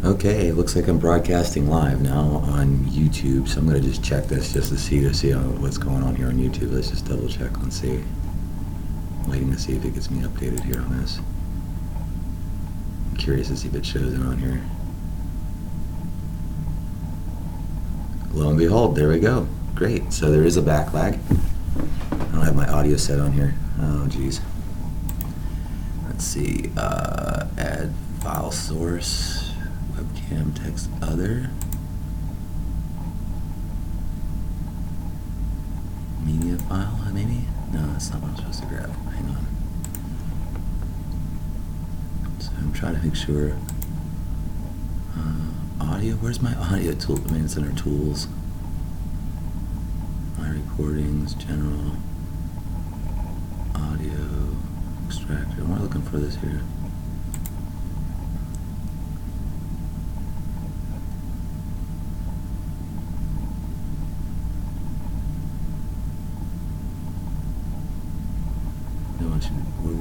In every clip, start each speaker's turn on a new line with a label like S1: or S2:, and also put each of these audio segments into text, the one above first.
S1: Okay, looks like I'm broadcasting live now on YouTube, so I'm going to just check this just to see what's going on here on YouTube. Let's just double check and see. I'm waiting to see if it gets me updated here on this. I'm curious to see if it shows it on here. Lo and behold, there we go. Great, so there is a back lag. I don't have my audio set on here. Oh, geez. Let's see, add file source, webcam, text, other. Media file, maybe? No, that's not what I'm supposed to grab. Hang on. So I'm trying to make sure. Audio, where's my audio tool? I mean, it's under tools. My recordings, general, audio, extractor. Am I looking for this here?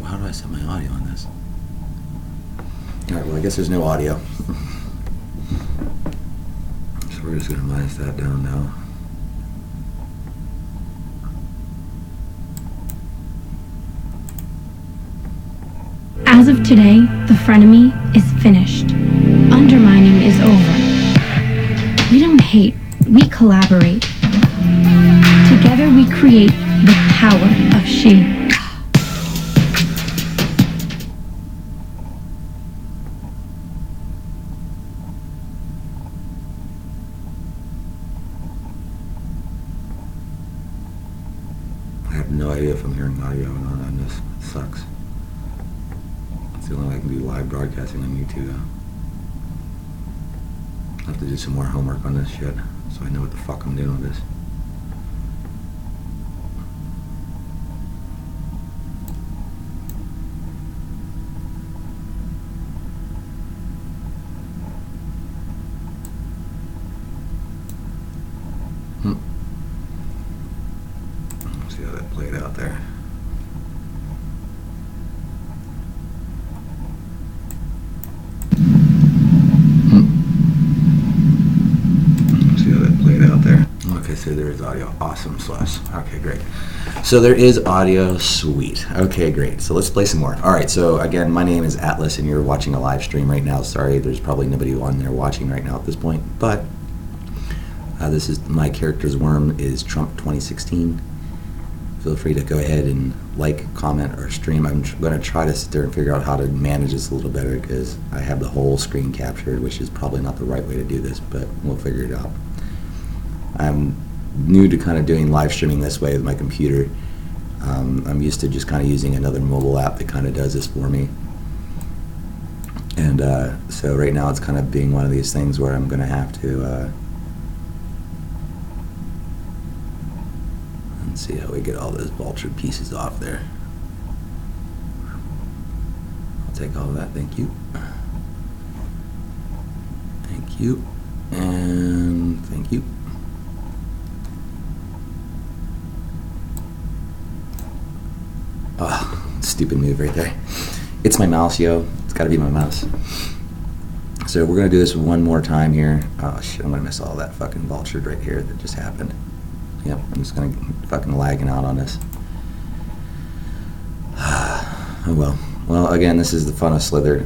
S1: How do I set my audio on this? Alright, well I guess there's no audio. So we're just going to minus that down now.
S2: As of today, the frenemy is finished. Undermining is over. We don't hate, we collaborate. Together we create the power of she.
S1: I have no idea if I'm hearing audio or not on this. It sucks. It's the only way I can do live broadcasting on YouTube though. I'll have to do some more homework on this shit so I know what the fuck I'm doing with this. See how that played out there. See how that played out there. Okay, so there is audio. Awesome sauce. Okay, great. So there is audio. Sweet. Okay, great. So let's play some more. All right, so again, my name is Atlas, and you're watching a live stream right now. Sorry, there's probably nobody on there watching right now at this point, but this is my character's worm is Trump 2016. Feel free to go ahead and like, comment, or stream. I'm going to try to sit there and figure out how to manage this a little better because I have the whole screen captured, which is probably not the right way to do this, but we'll figure it out. I'm new to kind of doing live streaming this way with my computer. I'm used to just kind of using another mobile app that kind of does this for me. And so right now it's kind of being one of these things where I'm going to have to see how we get all those vulture pieces off there. I'll take all of that, thank you. Thank you. And thank you. Oh, stupid move right there. It's my mouse, yo. It's gotta be my mouse. So we're gonna do this one more time here. Oh shit, I'm gonna miss all that fucking vulture right here that just happened. Yep, I'm just gonna fucking lagging out on this. Oh well. Well, again, this is the fun of Slither.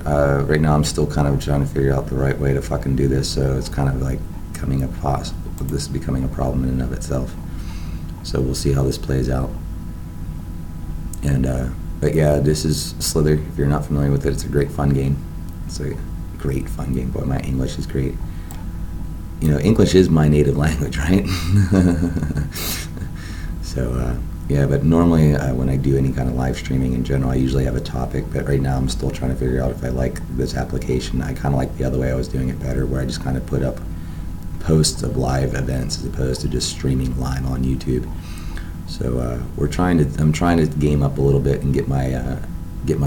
S1: Right now I'm still kind of trying to figure out the right way to fucking do this, so it's kind of like coming this is becoming a problem in and of itself. So we'll see how this plays out. And, but yeah, this is Slither. If you're not familiar with it, it's a great fun game. It's a great fun game. Boy, my English is great. You know, English is my native language, right? So, yeah, but normally when I do any kind of live streaming in general, I usually have a topic, but right now I'm still trying to figure out if I like this application. I kind of like the other way I was doing it better, where I just kind of put up posts of live events as opposed to just streaming live on YouTube. So I'm trying to game up a little bit and get my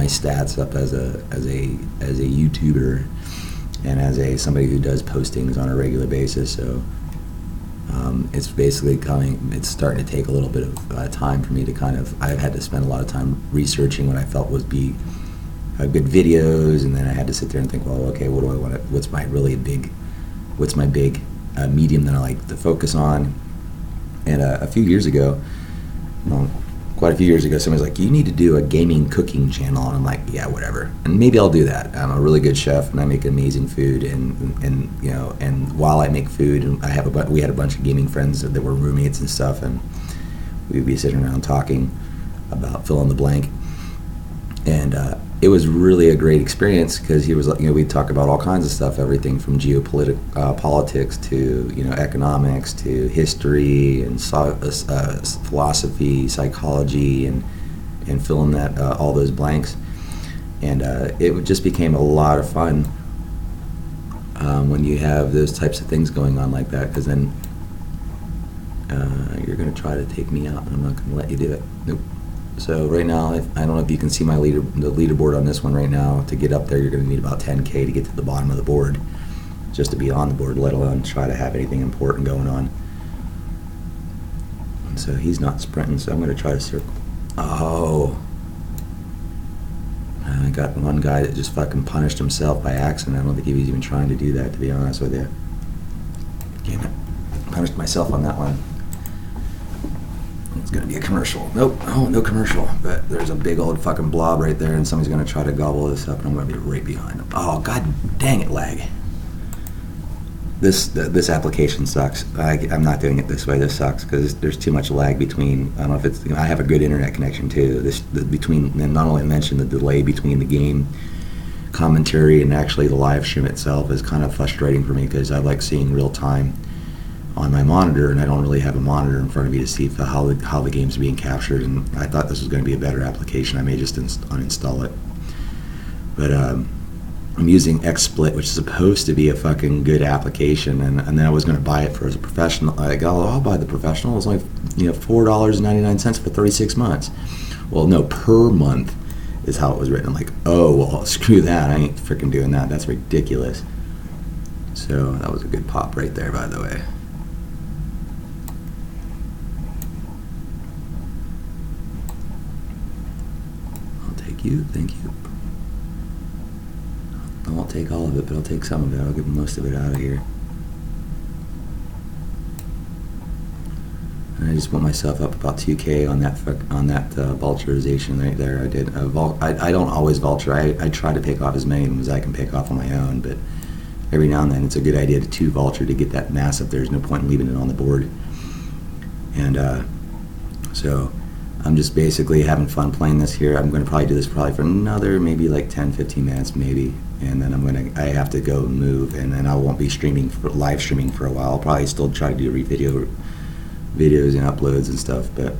S1: stats up as a YouTuber and as somebody who does postings on a regular basis. So it's basically it's starting to take a little bit of time for me to I've had to spend a lot of time researching what I felt would be good videos, and then I had to sit there and think, well, okay, what do I want? What's my big medium that I like to focus on? And a few years ago, well, quite a few years ago, somebody's like, you need to do a gaming cooking channel, and I'm like, yeah, whatever, and maybe I'll do that. I'm a really good chef, and I make amazing food, and you know, and while I make food, and we had a bunch of gaming friends that were roommates and stuff, and we'd be sitting around talking about fill in the blank, and it was really a great experience because he was, you know, we'd talk about all kinds of stuff, everything from politics to, you know, economics to history and philosophy, psychology, and fill in that all those blanks, and it just became a lot of fun when you have those types of things going on like that, because then you're going to try to take me out, and I'm not going to let you do it. Nope. So right now, I don't know if you can see the leaderboard on this one right now. To get up there, you're going to need about 10K to get to the bottom of the board, just to be on the board, let alone try to have anything important going on. And so he's not sprinting, so I'm going to try to circle. Oh. I got one guy that just fucking punished himself by accident. I don't think he was even trying to do that, to be honest with you. Damn it. Punished myself on that one. It's going to be a commercial. Nope. Oh, no commercial. But there's a big old fucking blob right there, and somebody's going to try to gobble this up, and I'm going to be right behind them. Oh, god dang it, lag. This application sucks. I'm not doing it this way. This sucks because there's too much lag between. I don't know if it's. You know, I have a good internet connection too. And not only mention the delay between the game commentary and actually the live stream itself is kind of frustrating for me because I like seeing real time on my monitor, and I don't really have a monitor in front of me to see how the game's being captured. And I thought this was going to be a better application. I may just uninstall it. But I'm using XSplit, which is supposed to be a fucking good application, and then I was going to buy it as a professional. I go, I'll buy the professional. It was only, you know, $4.99 for 36 months. Well, no, per month is how it was written. I'm like, oh, well, screw that. I ain't freaking doing that. That's ridiculous. So that was a good pop right there, by the way. You, thank you. I won't take all of it, but I'll take some of it. I'll get most of it out of here. And I just put myself up about 2K on that vulturization right there. I did. I don't always vulture. I try to pick off as many of them as I can pick off on my own, but every now and then it's a good idea to vulture to get that mass up there. There's no point in leaving it on the board. And so I'm just basically having fun playing this here. I'm going to probably do this for another maybe like 10-15 minutes maybe, and then I have to go and move, and then I won't be live streaming for a while. I'll probably still try to do videos and uploads and stuff, but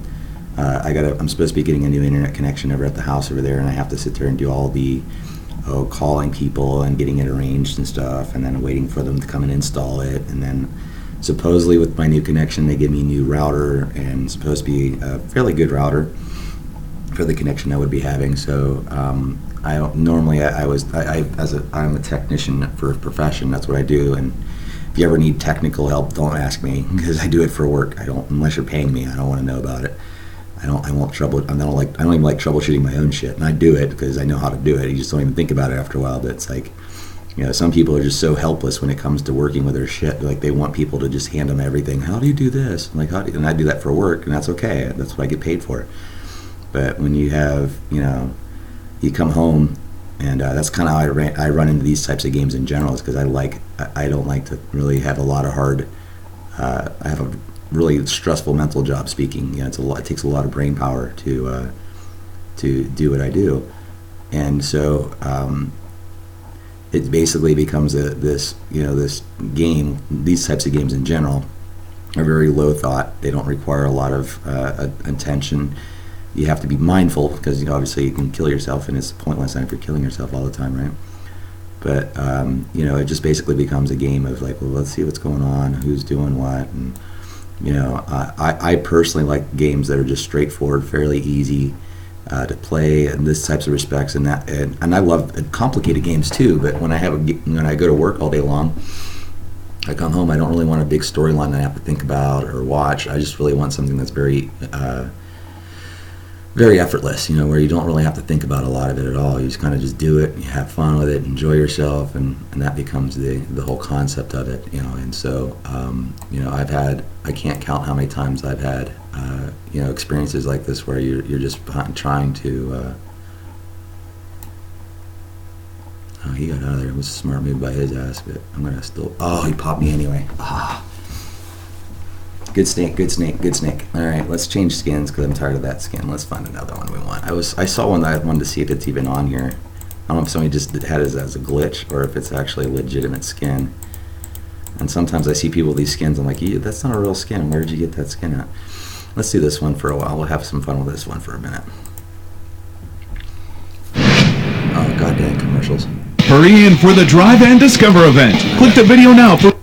S1: I'm supposed to be getting a new internet connection over at the house over there, and I have to sit there and do all the calling people and getting it arranged and stuff, and then waiting for them to come and install it, and then supposedly with my new connection they give me a new router, and it's supposed to be a fairly good router for the connection I would be having. So I don't normally I'm a technician for a profession. That's what I do, and if you ever need technical help, don't ask me because I do it for work. I don't, unless you're paying me. I don't want to know about it. I don't even like troubleshooting my own shit, and I do it because I know how to do it. You just don't even think about it after a while. But it's like, you know, some people are just so helpless when it comes to working with their shit. Like, they want people to just hand them everything. How do you do this? I'm like, and I do that for work, and that's okay. That's what I get paid for. But when you have, you know, you come home, and that's kind of how I run into these types of games in general, is because I don't like to really have a lot of hard. I have a really stressful mental job speaking. You know, it takes a lot of brain power to do what I do, and so. It basically becomes this game. These types of games in general are very low thought. They don't require a lot of attention. You have to be mindful because, you know, obviously you can kill yourself, and it's pointless if you're killing yourself all the time, right? But you know, it just basically becomes a game of like, well, let's see what's going on, who's doing what, and you know, I personally like games that are just straightforward, fairly easy. To play in this types of respects, and I love complicated games too. But when I go to work all day long, I come home. I don't really want a big storyline that I have to think about or watch. I just really want something that's very very effortless, you know, where you don't really have to think about a lot of it at all. You just kind of just do it, you have fun with it, enjoy yourself, and that becomes the whole concept of it, you know. And so, you know, I can't count how many times I've had, you know, experiences like this where you're just trying to, oh, he got out of there. It was a smart move by his ass, but I'm going to still, oh, he popped me anyway. Ah. Good snake, good snake, good snake. All right, let's change skins because I'm tired of that skin. Let's find another one we want. I saw one that I wanted to see if it's even on here. I don't know if somebody just had it as a glitch or if it's actually a legitimate skin. And sometimes I see people with these skins, I'm like, that's not a real skin. Where did you get that skin at? Let's do this one for a while. We'll have some fun with this one for a minute. Oh, goddamn commercials.
S3: Hurry in for the Drive and Discover event. Click the video now for...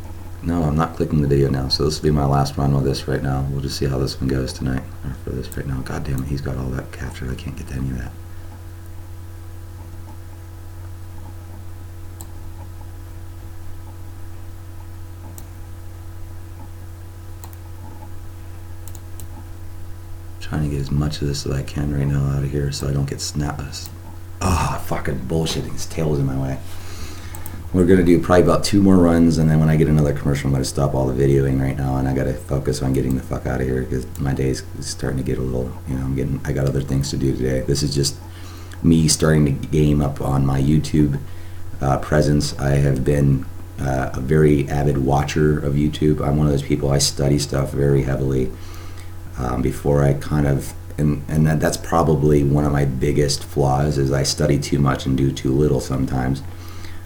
S1: No, I'm not clicking the video now, so this will be my last run with this right now. We'll just see how this one goes tonight, or for this right now. God damn it, he's got all that captured. I can't get to any of that. Trying to get as much of this as I can right now out of here so I don't get snapped. Ah, fucking bullshit. His tail's in my way. We're going to do probably about 2 more runs, and then when I get another commercial, I'm going to stop all the videoing right now, and I got to focus on getting the fuck out of here because my day's starting to get a little, you know, I got other things to do today. This is just me starting to game up on my YouTube presence. I have been a very avid watcher of YouTube. I'm one of those people, I study stuff very heavily before I kind of, and that's probably one of my biggest flaws is I study too much and do too little sometimes.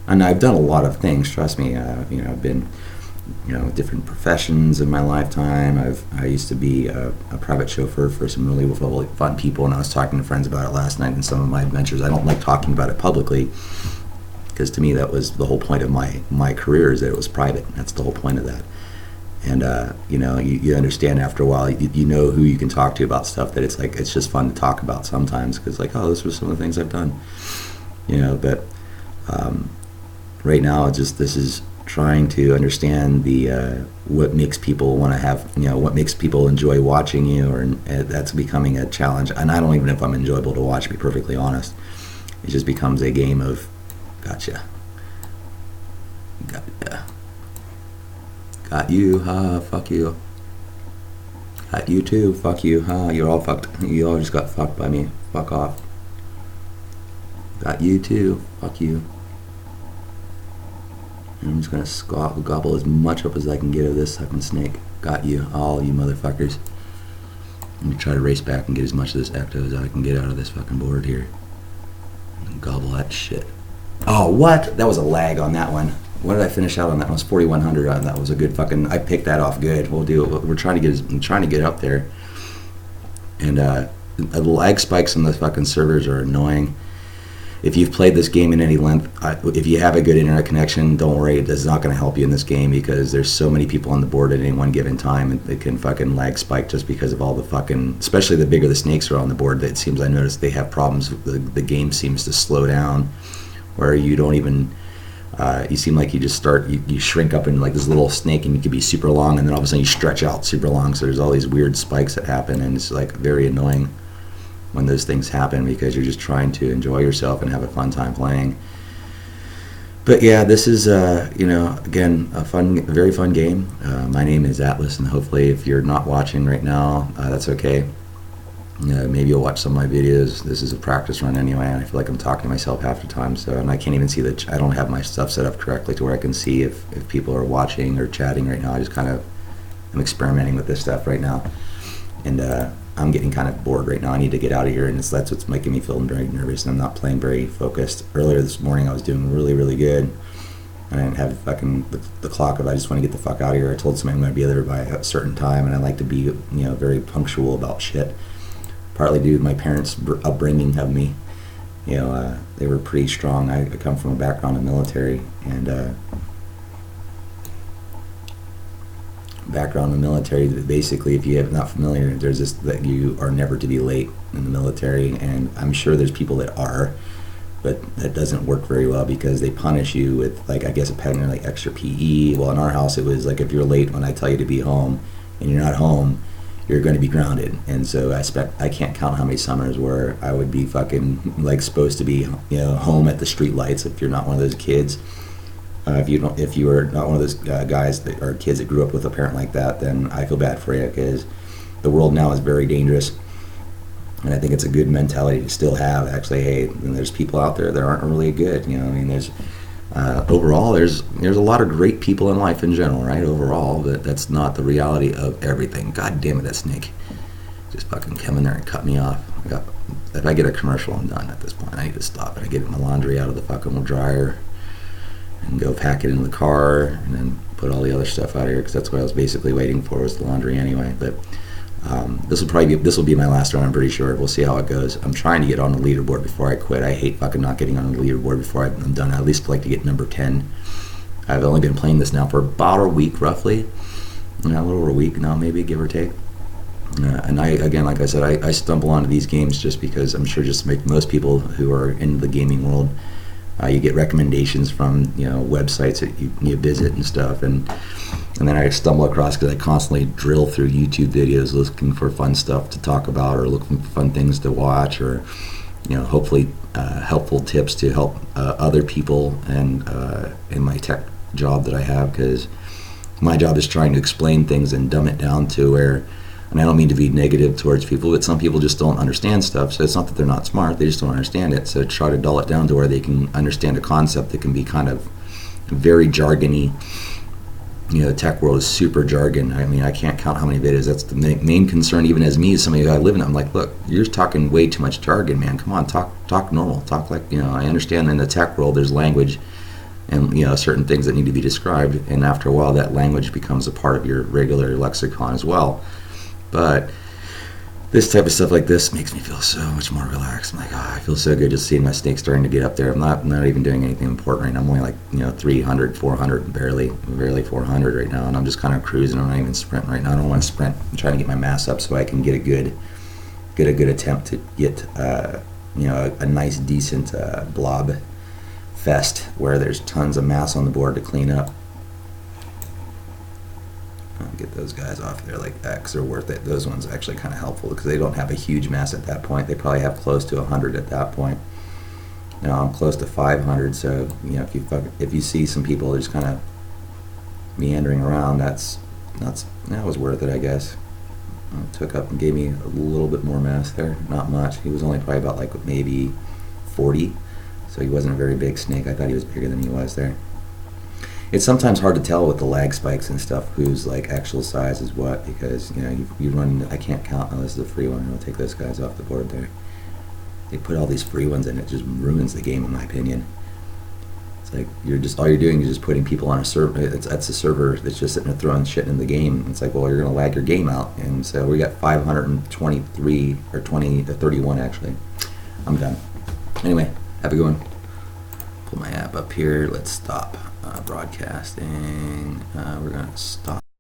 S1: And I've done a lot of things, trust me. You know, I've been, you know, different professions in my lifetime. I used to be a private chauffeur for some really fun people, and I was talking to friends about it last night and some of my adventures. I don't like talking about it publicly because to me that was the whole point of my career, is that it was private. That's the whole point of that. And you know, you understand after a while, you know who you can talk to about stuff, that it's like it's just fun to talk about sometimes because like, oh, this was some of the things I've done, you know. But right now, this is trying to understand what makes people want to have, you know, what makes people enjoy watching you, or that's becoming a challenge. And I don't even know if I'm enjoyable to watch, to be perfectly honest. It just becomes a game of, gotcha, got you, ha, fuck you, got you too, fuck you, ha, you're all fucked, you all just got fucked by me, fuck off, got you too, fuck you. I'm just gonna gobble as much up as I can get of this fucking snake. Got you, all you motherfuckers. Let me try to race back and get as much of this ecto as I can get out of this fucking board here. And gobble that shit. Oh, what? That was a lag on that one. What did I finish out on that one? It was 4,100 on that. Was a good fucking, I picked that off good. We'll do it. I'm trying to get up there. And the lag spikes on the fucking servers are annoying. If you've played this game in any length, if you have a good internet connection, don't worry, it's not going to help you in this game because there's so many people on the board at any one given time, and it can fucking lag spike just because of all the fucking, especially the bigger the snakes are on the board. It seems, I noticed they have problems. The game seems to slow down, where you don't even, you seem like you just start, you shrink up in like this little snake, and you could be super long, and then all of a sudden you stretch out super long. So there's all these weird spikes that happen, and it's like very annoying when those things happen because you're just trying to enjoy yourself and have a fun time playing. But yeah, this is you know, again, a very fun game. My name is Atlas, and hopefully if you're not watching right now, that's okay. Maybe you'll watch some of my videos. This is a practice run anyway, and I feel like I'm talking to myself half the time, so, and I can't even see that I don't have my stuff set up correctly to where I can see if people are watching or chatting right now. I just kind of am experimenting with this stuff right now, and I'm getting kind of bored right now. I need to get out of here, and that's what's making me feel very nervous, and I'm not playing very focused. Earlier this morning I was doing really, really good, and I didn't have fucking the clock of I just want to get the fuck out of here. I told somebody I'm going to be there by a certain time, and I like to be, you know, very punctual about shit. Partly due to my parents' upbringing of me. You know, they were pretty strong. I come from a background in military, and basically, if you're not familiar, there's this that you are never to be late in the military, and I'm sure there's people that are, but that doesn't work very well because they punish you with, like, I guess apparently like extra PE. Well, in our house it was like if you're late when I tell you to be home and you're not home, you're going to be grounded. And so I can't count how many summers where I would be fucking like supposed to be, you know, home at the street lights. If you're not one of those kids, if you are not one of those guys that are kids that grew up with a parent like that, then I feel bad for you, because the world now is very dangerous. And I think it's a good mentality to still have. Actually, hey, there's people out there that aren't really good. You know, I mean, there's overall, there's a lot of great people in life in general, right? Overall, but that's not the reality of everything. God damn it, that snake just fucking come in there and cut me off. If I get a commercial, I'm done at this point. I need to stop it. I get my laundry out of the fucking dryer and go pack it in the car, and then put all the other stuff out of here, because that's what I was basically waiting for, was the laundry anyway. But this will be my last round, I'm pretty sure. We'll see how it goes. I'm trying to get on the leaderboard before I quit. I hate fucking not getting on the leaderboard before I'm done. I at least like to get number 10. I've only been playing this now for about a week, roughly. A little over a week now, maybe, give or take. And again, like I said, I stumble onto these games just because I'm sure just like most people who are in the gaming world, you get recommendations from, you know, websites that you visit and stuff, and then I stumble across, because I constantly drill through YouTube videos looking for fun stuff to talk about, or looking for fun things to watch, or, you know, hopefully helpful tips to help other people and in my tech job that I have, because my job is trying to explain things and dumb it down to where, and I don't mean to be negative towards people, but some people just don't understand stuff. So it's not that they're not smart, they just don't understand it. So try to dull it down to where they can understand a concept that can be kind of very jargony. You know, the tech world is super jargon. I mean, I can't count how many videos. That's the main concern, even as me, as somebody who I live in it. I'm like, look, you're talking way too much jargon, man. Come on, talk normal. Talk like, you know, I understand in the tech world there's language and, you know, certain things that need to be described. And after a while, that language becomes a part of your regular lexicon as well. But this type of stuff like this makes me feel so much more relaxed. I'm like, oh, I feel so good just seeing my snake starting to get up there. I'm not even doing anything important right now. I'm only like, you know, 300, 400, barely 400 right now, and I'm just kind of cruising. I'm not even sprinting right now. I don't want to sprint. I'm trying to get my mass up so I can get a good attempt to get, you know, a nice, decent blob fest where there's tons of mass on the board to clean up. Get those guys off there like that, because they're worth it. Those ones are actually kind of helpful because they don't have a huge mass at that point. They probably have close to 100 at that point. Now I'm close to 500, so, you know, if you see some people just kind of meandering around, that was worth it, I guess. Took up and gave me a little bit more mass there. Not much. He was only probably about like maybe 40, so he wasn't a very big snake. I thought he was bigger than he was there. It's sometimes hard to tell with the lag spikes and stuff whose like actual size is what, because, you know, you run, I can't count. Oh, this is a free one. I'll take those guys off the board there. They put all these free ones in, it just ruins the game in my opinion. It's like all you're doing is just putting people on a server. That's a server that's just sitting there throwing shit in the game. It's like, well, you're gonna lag your game out, and so we got 523 or 31 actually. I'm done. Anyway, have a good one. Pull my app up here. Let's stop broadcasting. We're gonna stop.